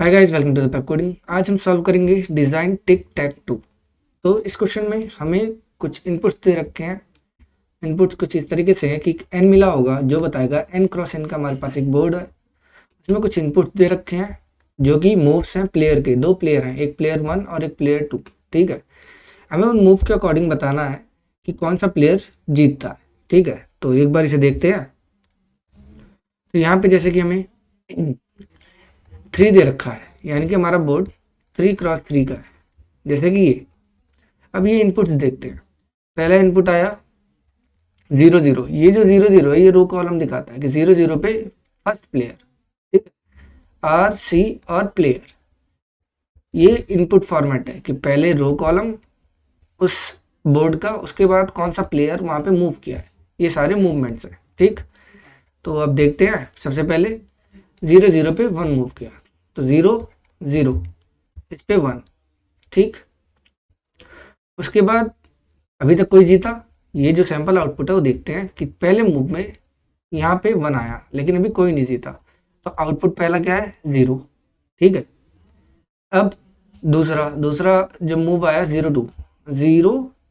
Hi guys, welcome to the Pepcoding. आज हम solve करेंगे डिज़ाइन टिक टैक टू। तो इस क्वेश्चन में हमें कुछ इनपुट्स दे रखे हैं। इनपुट्स कुछ इस तरीके से हैं कि एन मिला होगा जो बताएगा एन क्रॉस एन का हमारे पास एक बोर्ड है। उसमें कुछ इनपुट्स दे रखे हैं जो कि मूव्स हैं प्लेयर के। दो प्लेयर हैं, एक प्लेयर 1 और एक प्लेयर 2। ठीक है, हमें उन मूव के अकॉर्डिंग बताना है कि कौन सा प्लेयर जीतता है। ठीक है, तो एक बार इसे देखते हैं। तो यहाँ पे जैसे कि हमें 3 दे रखा है, यानी कि हमारा बोर्ड 3x3 का है, जैसे कि ये। अब ये इनपुट्स देखते हैं। पहला इनपुट आया 0 0। ये जो 0 0 है ये रो कॉलम दिखाता है कि 0 0 पे फर्स्ट प्लेयर। ठीक है, आर सी और प्लेयर, ये इनपुट फॉर्मेट है कि पहले रो कॉलम उस बोर्ड का, उसके बाद कौन सा प्लेयर वहाँ पे मूव किया है। ये सारे मूवमेंट्स हैं। ठीक, तो अब देखते हैं। सबसे पहले 0 0 पे 1 मूव किया, तो 0 0, इस पे 1। ठीक, उसके बाद अभी तक कोई जीता। ये जो सैंपल आउटपुट है वो देखते हैं कि पहले मूव में यहाँ पे 1 आया लेकिन अभी कोई नहीं जीता, तो आउटपुट पहला क्या है, 0। ठीक है, अब दूसरा जब मूव आया 0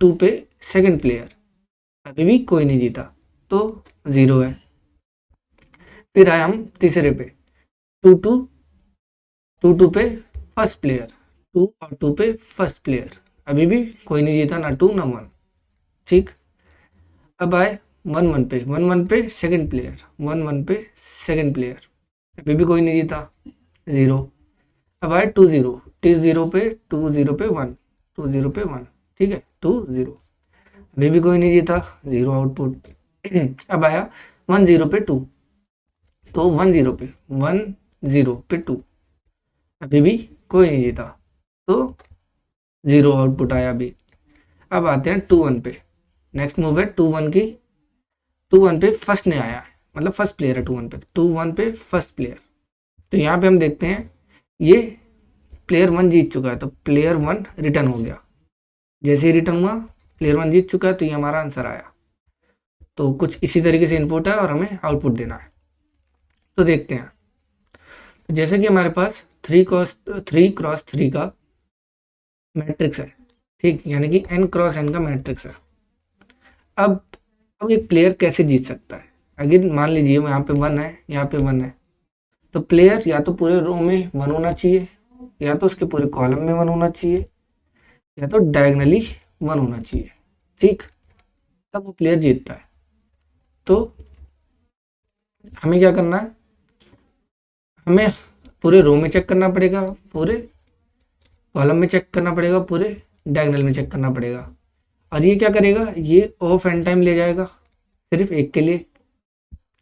2 पे सेकंड प्लेयर, अभी भी कोई नहीं जीता, तो 0 है। फिर आए हम तीसरे पे 2 2 पे फर्स्ट प्लेयर, 2 और 2 पे फर्स्ट प्लेयर, अभी भी कोई नहीं जीता, ना 2 ना 1। ठीक, अब आए 1 1 पे सेकंड प्लेयर, 1 1 पे सेकंड प्लेयर, अभी भी कोई नहीं जीता, 0। अब आए 2 0 पे 2 0 पे 1, 2 0 पे 1। ठीक है, 2 0, अभी भी कोई नहीं जीता, 0 आउटपुट। अब आया 1 0 पे 2, तो 1 0 पे 2, अभी भी कोई नहीं जीता, तो 0 आउटपुट आया अभी। अब आते हैं 2 1 पे। नेक्स्ट मूव है 2 1 पे फर्स्ट ने आया है, मतलब फर्स्ट प्लेयर है 2 1 पे, 2 1 पे फर्स्ट प्लेयर। तो यहाँ पे हम देखते हैं ये प्लेयर 1 जीत चुका है, तो प्लेयर 1 रिटर्न हो गया। जैसे ही रिटर्न हुआ प्लेयर 1 जीत चुका है, तो ये हमारा आंसर आया। तो कुछ इसी तरीके से इनपुट है और हमें आउटपुट देना है। तो देखते हैं। जैसे कि हमारे पास 3x3 का मैट्रिक्स है। ठीक, यानी कि n क्रॉस n का मैट्रिक्स है। अब एक प्लेयर कैसे जीत सकता है। अगर मान लीजिए यहाँ पे 1 है, यहाँ पे 1 है, तो प्लेयर या तो पूरे रो में 1 होना चाहिए, या तो उसके पूरे कॉलम में 1 होना चाहिए, या तो डायगनली 1 होना चाहिए। ठीक, तब वो प्लेयर जीतता है। तो हमें क्या करना है, हमें पूरे रो में चेक करना पड़ेगा, पूरे कॉलम में चेक करना पड़ेगा, पूरे डायगोनल में चेक करना पड़ेगा। और ये क्या करेगा, ये ऑफ एन टाइम ले जाएगा, सिर्फ एक के लिए।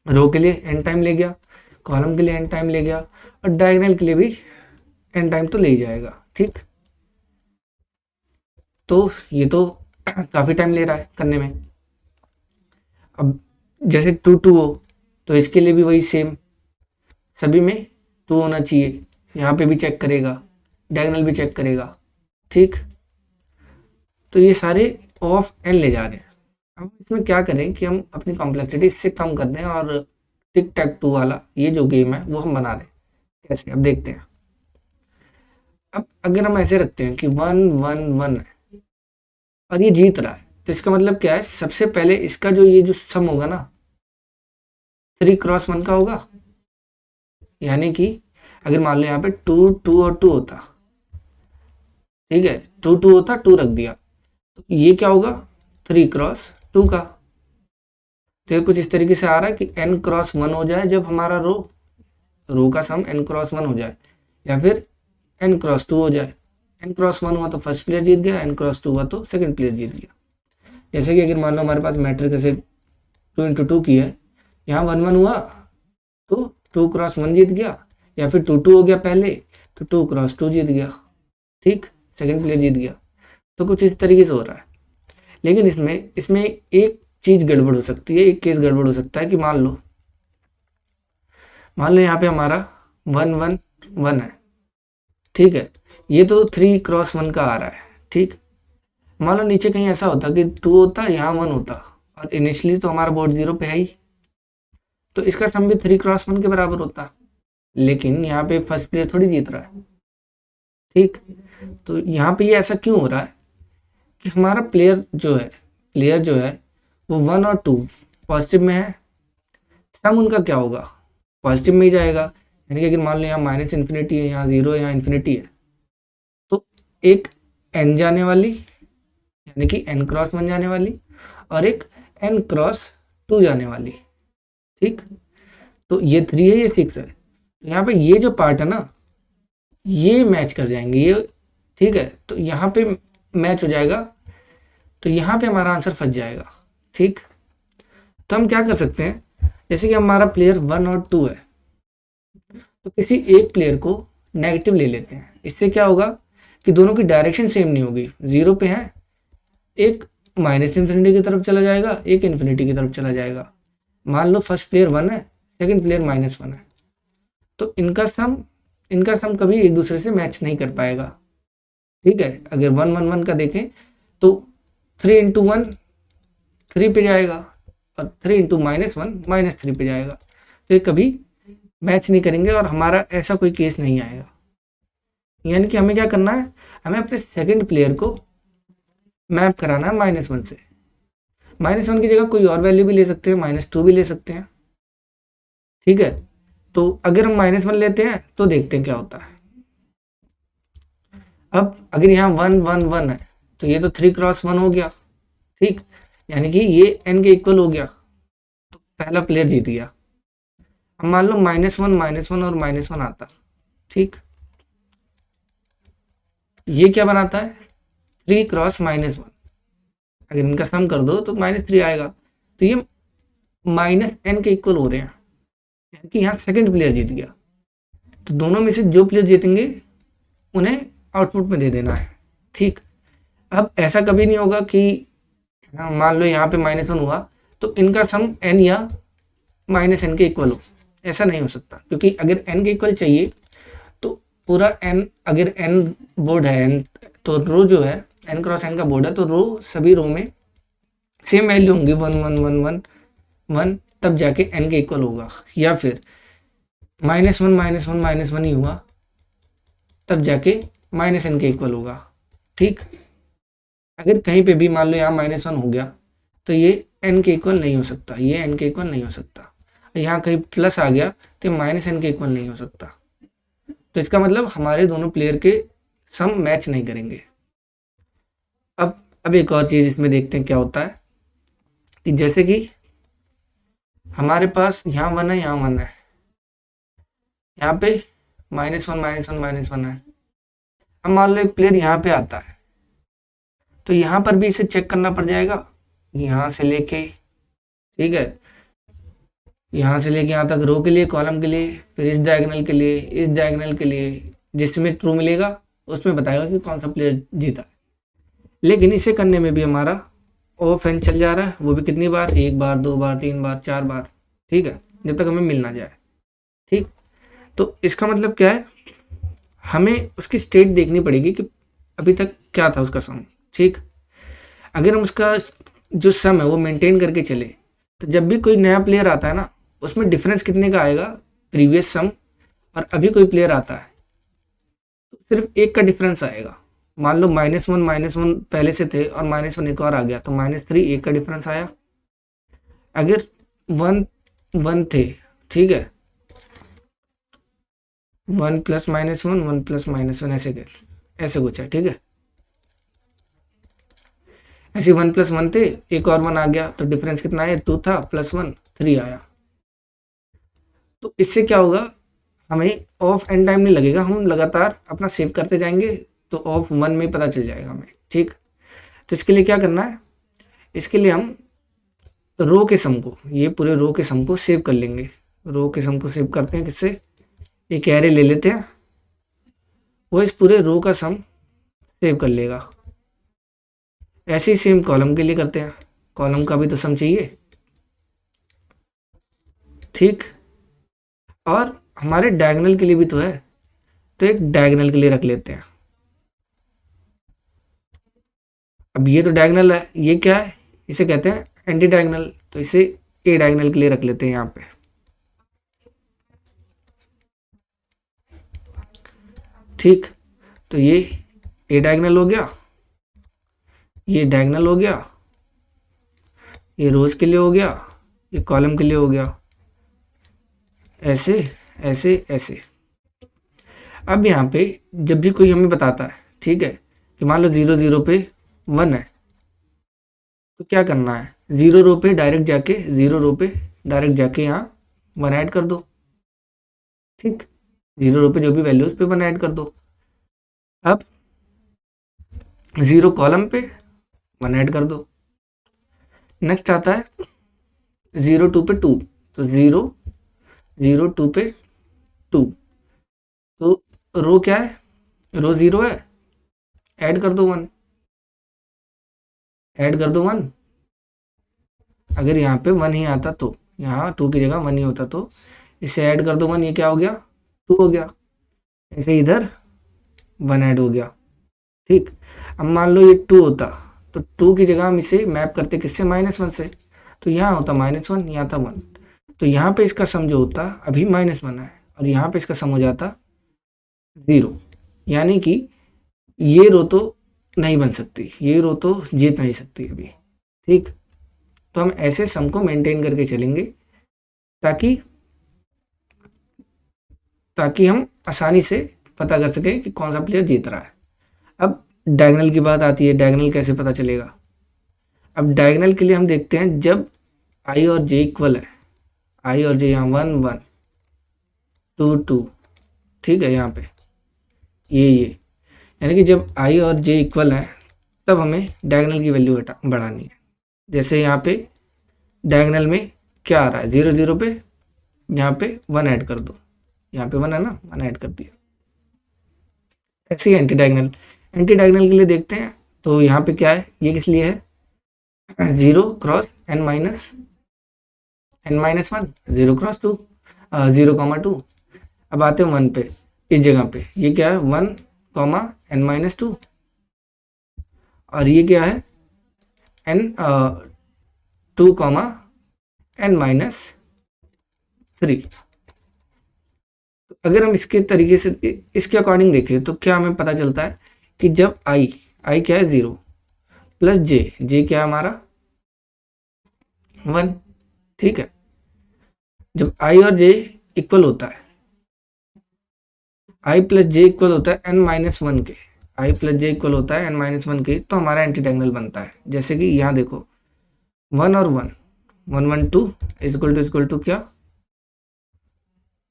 रो के लिए एन टाइम ले गया, कॉलम के लिए एन टाइम ले गया, और डायगोनल के लिए भी एन टाइम तो ले ही जाएगा। ठीक, तो ये तो काफ़ी टाइम ले रहा है करने में। अब जैसे 2 2 हो, तो इसके लिए भी वही सेम, सभी में 2 होना चाहिए। यहाँ पे भी चेक करेगा, डायगोनल भी चेक करेगा। ठीक, तो ये सारे ऑफ एन ले जा रहे हैं। अब इसमें क्या करें कि हम अपनी कॉम्प्लेक्सिटी इससे कम कर दें और टिक टैक टू वाला ये जो गेम है वो हम बना दें। कैसे, अब देखते हैं। अब अगर हम ऐसे रखते हैं कि 1 1 1 है और ये जीत रहा है, तो इसका मतलब क्या है, सबसे पहले इसका जो ये जो सम होगा ना 3x1 का होगा। यानी कि अगर मान लो यहाँ पे 2 2 और 2 होता, ठीक है, 2 2 होता, 2 रख दिया, तो ये क्या होगा, 3x2 का। तो ये कुछ इस तरीके से आ रहा है कि n×1 हो जाए जब हमारा रो का सम n×1 हो जाए, या फिर n×2 हो जाए। n×1 हुआ तो फर्स्ट प्लेयर जीत गया, n×2 हुआ तो सेकंड प्लेयर जीत गया। जैसे कि अगर मान लो हमारे पास मैट्रिक ऐसे 2 × 2 की है, यहाँ 1 1 हुआ तो 2x1 जीत गया, या फिर 2 2 हो गया पहले तो 2x2 जीत गया। ठीक, सेकंड प्लेयर जीत गया। तो कुछ इस तरीके से हो रहा है। लेकिन इसमें एक चीज़ गड़बड़ हो सकती है, एक केस गड़बड़ हो सकता है कि मान लो यहाँ पे हमारा 1 1 1 है। ठीक है, ये तो 3x1 का आ रहा है। ठीक, मान लो नीचे कहीं ऐसा होता कि 2 होता, यहाँ 1 होता, और इनिशियली तो हमारा बोर्ड 0 पे है ही, तो इसका सम भी 3x1 के बराबर होता। लेकिन यहाँ पे फर्स्ट प्लेयर थोड़ी जीत रहा है। ठीक, तो यहाँ पे ये ऐसा क्यों हो रहा है कि हमारा प्लेयर जो है वो 1 और 2 पॉजिटिव में है, सम उनका क्या होगा, पॉजिटिव में ही जाएगा। यानी कि अगर मान लो यहाँ माइनस इन्फिनिटी है, यहाँ 0 यहाँ इन्फिनिटी है, तो एक n जाने वाली यानी कि n क्रॉस 1 जाने वाली और एक n क्रॉस 2 जाने वाली। ठीक, तो ये 3 है, ये 6 है, तो यहाँ पे ये जो पार्ट है ना ये मैच कर जाएंगे ये। ठीक है, तो यहाँ पे मैच हो जाएगा, तो यहाँ पे हमारा आंसर फंस जाएगा। ठीक, तो हम क्या कर सकते हैं, जैसे कि हमारा प्लेयर 1 और 2 है, तो किसी एक प्लेयर को नेगेटिव ले लेते हैं। इससे क्या होगा कि दोनों की डायरेक्शन सेम नहीं होगी, 0 पे है, एक माइनस इन्फिनिटी की तरफ चला जाएगा, एक इन्फिनिटी की तरफ चला जाएगा। मान लो फर्स्ट प्लेयर 1 है, सेकंड प्लेयर -1 है, तो इनका सम कभी एक दूसरे से मैच नहीं कर पाएगा। ठीक है, अगर 1 1 1 का देखें तो 3 इंटू 1 3 पे जाएगा और 3 इंटू -1 -3 पे जाएगा, तो ये कभी मैच नहीं करेंगे और हमारा ऐसा कोई केस नहीं आएगा। यानी कि हमें क्या करना है, हमें अपने सेकंड प्लेयर को मैप कराना है -1 से। -1 की जगह कोई और वैल्यू भी ले सकते हैं, -2 भी ले सकते हैं। ठीक है, तो अगर हम -1 लेते हैं तो देखते हैं क्या होता है। अब अगर यहाँ 1 1 1 है तो ये तो 3 क्रॉस 1 हो गया। ठीक, यानी कि ये n के इक्वल हो गया, तो पहला प्लेयर जीत गया। अब मान लो -1 -1 और -1 आता। ठीक, ये क्या बनाता है, 3 क्रॉस -1। अगर इनका सम कर दो तो -3 आएगा, तो ये -n के इक्वल हो रहे हैं, यानी कि यहाँ सेकंड प्लेयर जीत गया। तो दोनों में से जो प्लेयर जीतेंगे उन्हें आउटपुट में दे देना है। ठीक, अब ऐसा कभी नहीं होगा कि मान लो यहाँ पे -1 हुआ तो इनका सम n या -n के इक्वल हो, ऐसा नहीं हो सकता, क्योंकि अगर n के इक्वल चाहिए तो पूरा n, अगर n बोर्ड है n, तो रो जो है n क्रॉस n का बोर्ड है, तो रो सभी रो में सेम वैल्यू होंगी 1 1 1 1 1, तब जाके n के इक्वल होगा। या फिर -1 -1 -1 ही हुआ तब जाके -n के इक्वल होगा। ठीक, अगर कहीं पे भी मान लो यहाँ -1 हो गया तो ये n के इक्वल नहीं हो सकता, ये n के इक्वल नहीं हो सकता। यहाँ कहीं प्लस आ गया तो -n के इक्वल नहीं हो सकता। तो इसका मतलब हमारे दोनों प्लेयर के सम मैच नहीं करेंगे। अब एक और चीज़ इसमें देखते हैं क्या होता है, कि जैसे कि हमारे पास यहाँ 1 है, यहाँ 1 है, यहाँ पे -1 -1 है। अब मान लो एक प्लेयर यहाँ पे आता है, तो यहाँ पर भी इसे चेक करना पड़ जाएगा, यहाँ से लेके, ठीक है, यहाँ से लेके यहाँ तक रो के लिए, कॉलम के लिए, फिर इस डायगोनल के लिए, इस डायगोनल के लिए, जिसमें ट्रू मिलेगा उसमें बताएगा कि कौन सा प्लेयर जीता। लेकिन इसे करने में भी हमारा ऑफ एन चल जा रहा है, वो भी कितनी बार, 1 बार 2 बार 3 बार 4 बार। ठीक है, जब तक हमें मिल ना जाए। ठीक, तो इसका मतलब क्या है, हमें उसकी स्टेट देखनी पड़ेगी कि अभी तक क्या था उसका सम। ठीक, अगर हम उसका जो सम है वो मेंटेन करके चले, तो जब भी कोई नया प्लेयर आता है ना, उसमें डिफरेंस कितने का आएगा, प्रीवियस सम और अभी कोई प्लेयर आता है तो सिर्फ 1 का डिफरेंस आएगा। मान लो -1 पहले से थे और -1 एक और आ गया, तो -3 1 का डिफरेंस आया। अगर 1 1 थे, ठीक है, 1 + -1 1 + -1 ऐसे कुछ है। ठीक है, ऐसे 1 + 1 थे, एक और 1 आ गया, तो डिफरेंस कितना है, 2 था, +1 3 आया। तो इससे क्या होगा, हमें ऑफ एंड टाइम नहीं लगेगा, हम लगातार अपना सेव करते जाएंगे, तो ऑफ 1 में पता चल जाएगा हमें। ठीक, तो इसके लिए क्या करना है, इसके लिए हम रो के सम को, ये पूरे रो के सम को सेव कर लेंगे। रो के सम को सेव करते हैं किससे, एक एरे ले लेते हैं, वो इस पूरे रो का सम सेव कर लेगा। ऐसे ही सेम कॉलम के लिए करते हैं, कॉलम का भी तो सम चाहिए। ठीक, और हमारे डायगोनल के लिए भी तो है, तो एक डायगोनल के लिए रख लेते हैं। अब ये तो डायगोनल है, ये क्या है, इसे कहते हैं एंटी डायगोनल, तो इसे ए डायगोनल के लिए रख लेते हैं यहाँ पे। ठीक, तो ये ए डायगोनल हो गया, ये डायगोनल हो गया, ये रोज के लिए हो गया, ये कॉलम के लिए हो गया, ऐसे ऐसे ऐसे। अब यहाँ पे जब भी कोई हमें बताता है, ठीक है, कि मान लो 0 0 पे 1 है, तो क्या करना है, 0 रो पे डायरेक्ट जाके 0 रो पे डायरेक्ट जाके यहाँ 1 ऐड कर दो। ठीक, 0 रो पे जो भी वैल्यू उस पे 1 ऐड कर दो। अब 0 कॉलम पे 1 ऐड कर दो। नेक्स्ट आता है 0 2 पे 2, तो 0 0 2 पे 2, तो रो क्या है, रो 0 है, ऐड कर दो 1, ऐड कर दो 1। अगर यहाँ पे 1 ही आता तो, यहाँ 2 की जगह 1 ही होता तो इसे ऐड कर दो 1, ये क्या हो गया, 2 हो गया। ऐसे इधर 1 ऐड हो गया। ठीक, अब मान लो ये 2 होता, तो 2 की जगह हम इसे मैप करते किससे, -1 से, तो यहाँ होता -1, यहाँ था 1, तो यहाँ पे इसका सम जो होता अभी -1 है, और यहाँ पे इसका सम हो जाता 0, यानी कि ये रो तो नहीं बन सकती, ये रो तो जीत नहीं सकती अभी। ठीक, तो हम ऐसे सम को मेंटेन करके चलेंगे ताकि ताकि हम आसानी से पता कर सकें कि कौन सा प्लेयर जीत रहा है। अब डायगोनल की बात आती है, डायगोनल कैसे पता चलेगा। अब डायगोनल के लिए हम देखते हैं जब आई और जे इक्वल है, आई और जे यहाँ 1 1 2 2, ठीक है, यहाँ पे ये यानी कि जब आई और जे इक्वल है तब हमें डायगोनल की वैल्यू बढ़ानी है। जैसे यहाँ पे डायगोनल में क्या आ रहा है, 0 0 पे यहाँ पे 1 ऐड कर दो, यहाँ पे 1 है ना, 1 ऐड कर दिया। ऐसे ही एंटी डायगोनल, एंटी डायगोनल के लिए देखते हैं, तो यहाँ पे क्या है, ये किस लिए है, 0 क्रॉस n माइनस 1, 0 क्रॉस 2, 0,2। अब आते हैं 1 पे, इस जगह पे ये क्या है, 1, n-2, और ये क्या है, n 2, n-3। अगर हम इसके तरीके से इसके अकॉर्डिंग देखें तो क्या हमें पता चलता है कि जब आई क्या है 0 प्लस जे क्या है हमारा 1, ठीक है, जब आई और जे इक्वल होता है, आई प्लस जे इक्वल होता है n-1 के, आई प्लस जे इक्वल होता है n-1 के, तो हमारा एंटी डायगोनल बनता है। जैसे कि यहाँ देखो 1 और 1 1 1 2 इक्वल टू क्या,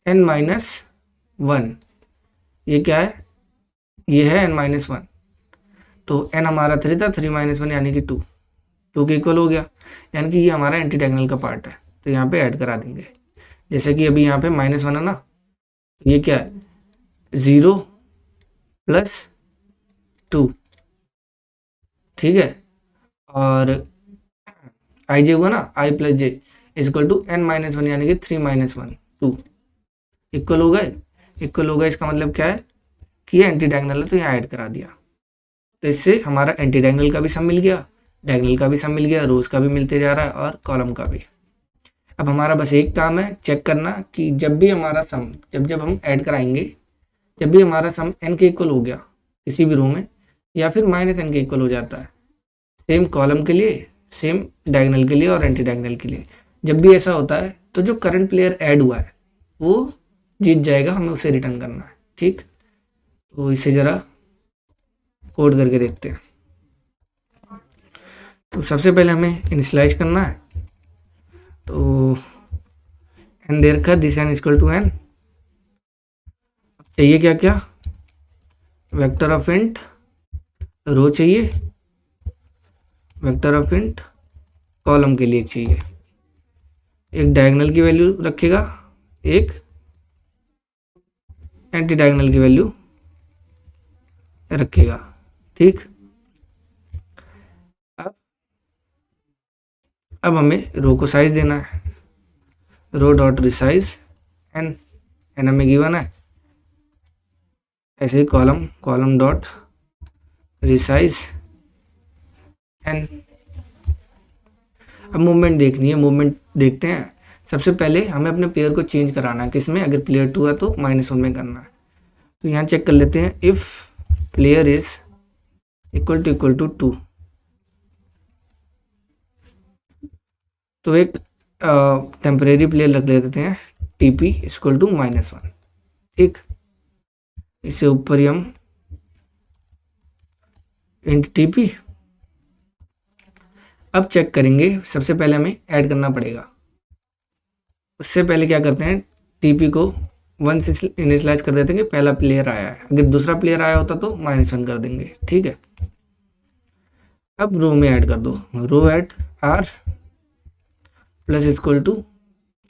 n-1, ये क्या है, ये है n-1, तो n हमारा 3 था, 3 - 1 यानी कि 2 के इक्वल हो गया, यानी कि ये हमारा एंटी डायगोनल का पार्ट है, तो यहाँ पे ऐड करा देंगे। जैसे कि अभी यहाँ पे -1 है ना, ये क्या है, 0 प्लस 2, ठीक है, और आई जे हुआ ना, I plus J equal to n-1 यानी कि 3 - 1 2 इक्वल हो गए, इसका मतलब क्या है कि ये एंटी डायगोनल है, तो यहाँ ऐड करा दिया। तो इससे हमारा एंटी डायगोनल का भी सम मिल गया, डायगोनल का भी सम मिल गया, रोज का भी मिलते जा रहा है और कॉलम का भी। अब हमारा बस एक काम है चेक करना कि जब भी हमारा सम जब हम ऐड कराएंगे, जब भी हमारा सम n के इक्वल हो गया किसी भी रो में, या फिर -n के इक्वल हो जाता है, सेम कॉलम के लिए, सेम डायगोनल के लिए और एंटी डायगोनल के लिए, जब भी ऐसा होता है तो जो करंट प्लेयर ऐड हुआ है वो जीत जाएगा, हमें उसे रिटर्न करना है। ठीक, तो इसे ज़रा कोड करके देखते हैं। तो सबसे पहले हमें इनिशियलाइज करना है, तो n दे रखा है, this n equal to n, चाहिए क्या क्या, वेक्टर ऑफ इंट रो चाहिए, वेक्टर ऑफ इंट कॉलम के लिए चाहिए, एक डायगोनल की वैल्यू रखेगा, एक एंटी डायगोनल की वैल्यू रखेगा। ठीक, अब हमें रो को साइज देना है, रो डॉट रिसाइज n हमें गिवन है, ऐसे ही कॉलम डॉट रिसाइज n। अब मूवमेंट देखनी है, मूवमेंट देखते हैं। सबसे पहले हमें अपने प्लेयर को चेंज कराना है, किसमें, अगर प्लेयर 2 है तो -1 में करना है, तो यहाँ चेक कर लेते हैं, if player is equal to 2, तो एक टेम्परेरी प्लेयर रख लेते हैं TP इक्वल टू -1। ठीक, इससे ऊपर ही हम इंट TP। अब चेक करेंगे, सबसे पहले हमें ऐड करना पड़ेगा। उससे पहले क्या करते हैं, TP को 1 से इनिशियलाइज कर देते हैं कि पहला प्लेयर आया है। अगर दूसरा प्लेयर आया होता तो -1 कर देंगे। ठीक है, अब रो में ऐड कर दो, row at R plus equal to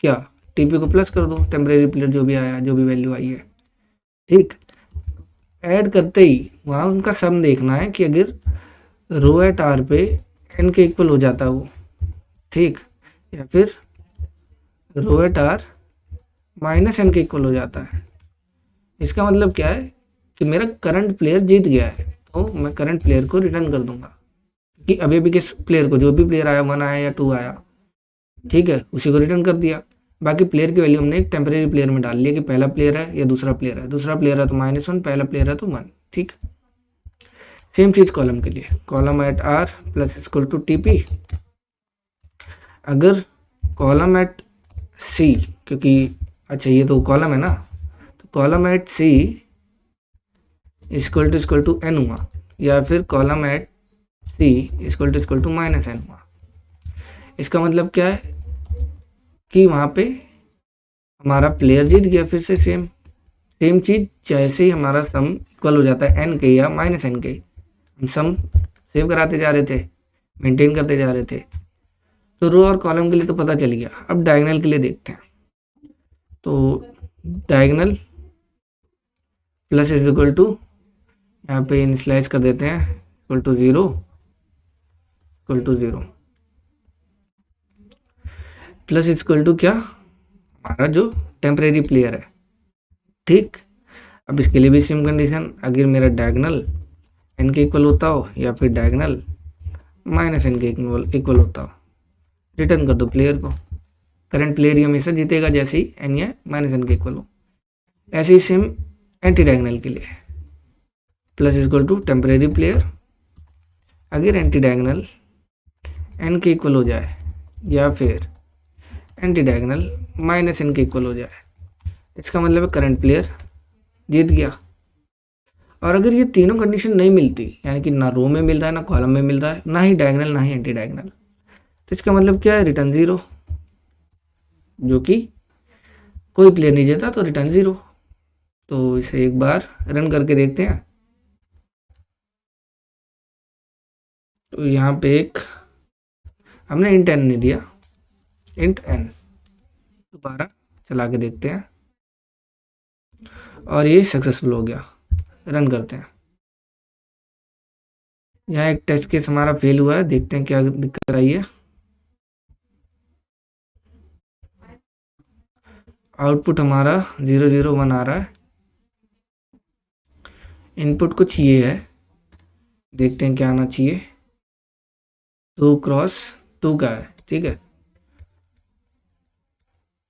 क्या, TP को प्लस कर दो, टेम्परेरी प्लेयर जो भी आया, जो भी वैल्यू आई है। ठीक, ऐड करते ही वहाँ उनका सम देखना है कि अगर रो एट R पे n के इक्वल हो जाता है वो, ठीक, या फिर रो एट R -n के इक्वल हो जाता है। इसका मतलब क्या है कि मेरा करंट प्लेयर जीत गया है, तो मैं करंट प्लेयर को रिटर्न कर दूंगा कि अभी अभी किस प्लेयर को, जो भी प्लेयर आया, 1 आया या 2 आया, ठीक है, उसी को रिटर्न कर दिया। बाकी प्लेयर की वैल्यू हमने एक टेम्परेरी प्लेयर में डाल लिया कि पहला प्लेयर है या दूसरा प्लेयर है। दूसरा प्लेयर है तो -1, पहला प्लेयर है तो 1। ठीक, सेम चीज़ कॉलम के लिए, column at R plus equal to TP। अगर कॉलम एट C, क्योंकि अच्छा ये तो कॉलम है ना, तो column at C equal to n हुआ, या फिर column at C equal to -n हुआ। इसका मतलब क्या है कि वहाँ पे हमारा प्लेयर जीत गया। फिर से सेम चीज़, जैसे ही हमारा सम इक्वल हो जाता है n के या -n के, हम सम सेव कराते जा रहे थे, मेंटेन करते जा रहे थे। तो रो और कॉलम के लिए तो पता चल गया। अब डायगोनल के लिए देखते हैं। तो diagonal plus is equal to, यहाँ पे इनिशियलाइज कर देते हैं, equal to 0 plus equal to क्या, हमारा जो टेम्परेरी प्लेयर है। ठीक, अब इसके लिए भी सेम कंडीशन, अगर मेरा डायगोनल n के इक्वल होता हो या फिर डायगोनल -n के इक्वल होता हो, रिटर्न कर दो प्लेयर को। करंट प्लेयर ही हमेशा जीतेगा जैसे ही n या -n के इक्वल हो। ऐसे ही सेम एंटी डायगोनल के लिए, plus equal to temporary player, अगर एंटी डायगोनल n के इक्वल हो जाए या फिर एंटी डायगोनल -n के इक्वल हो जाए, इसका मतलब है करंट प्लेयर जीत गया। और अगर ये तीनों कंडीशन नहीं मिलती, यानी कि ना रो में मिल रहा है, ना कॉलम में मिल रहा है, ना ही डायगोनल ना ही एंटी डायगोनल, तो इसका मतलब क्या है, रिटर्न 0, जो कि कोई प्लेयर नहीं जीता तो रिटर्न 0। तो इसे एक बार रन करके देखते हैं। तो यहाँ पे एक हमने इंट n नहीं दिया, इंट n, दोबारा चला के देखते हैं और ये सक्सेसफुल हो गया। रन करते हैं। यहाँ एक टेस्ट केस हमारा फेल हुआ है, देखते हैं क्या दिक्कत आई है। आउटपुट हमारा 001 आ रहा है। इनपुट कुछ ये है, देखते हैं क्या आना चाहिए। 2x2 का है, ठीक है,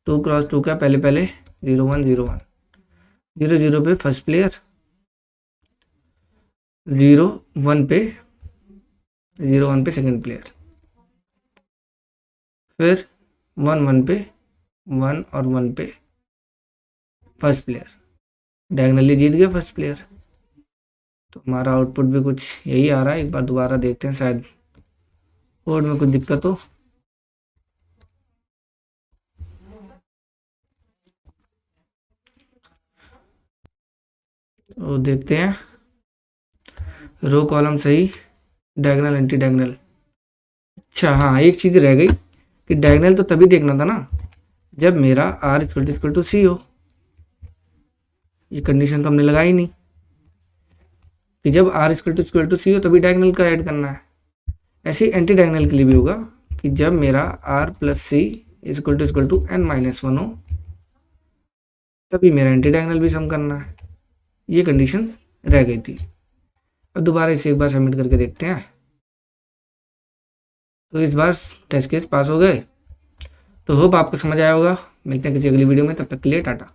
2x2 का, पहले 0101, 00 पे फर्स्ट प्लेयर, 01 पे सेकंड प्लेयर, फिर 11 पे 1 और 1 पे फर्स्ट प्लेयर। डायगोनली जीत गया फर्स्ट प्लेयर। तो हमारा आउटपुट भी कुछ यही आ रहा है। एक बार दोबारा देखते हैं, शायद कोड में कुछ दिक्कत हो। तो देखते हैं, रो कॉलम सही, डायगोनल एंटी डायगोनल। अच्छा हाँ, एक चीज़ रह गई कि डायगोनल तो तभी देखना था ना जब मेरा R इक्वल टू C हो। ये कंडीशन तो हमने लगाई नहीं कि जब R इक्वल टू C हो तभी डायगोनल का ऐड करना है। ऐसे ही एंटी डायगोनल के लिए भी होगा कि जब मेरा R plus C equal to n-1 हो तभी मेरा एंटी डायगोनल भी सम करना है। ये कंडीशन रह गई थी। अब दोबारा इसे एक बार सबमिट करके देखते हैं। तो इस बार टेस्ट केस पास हो गए। तो होप आपको समझ आया होगा। मिलते हैं किसी अगली वीडियो में, तब तक के लिए टाटा।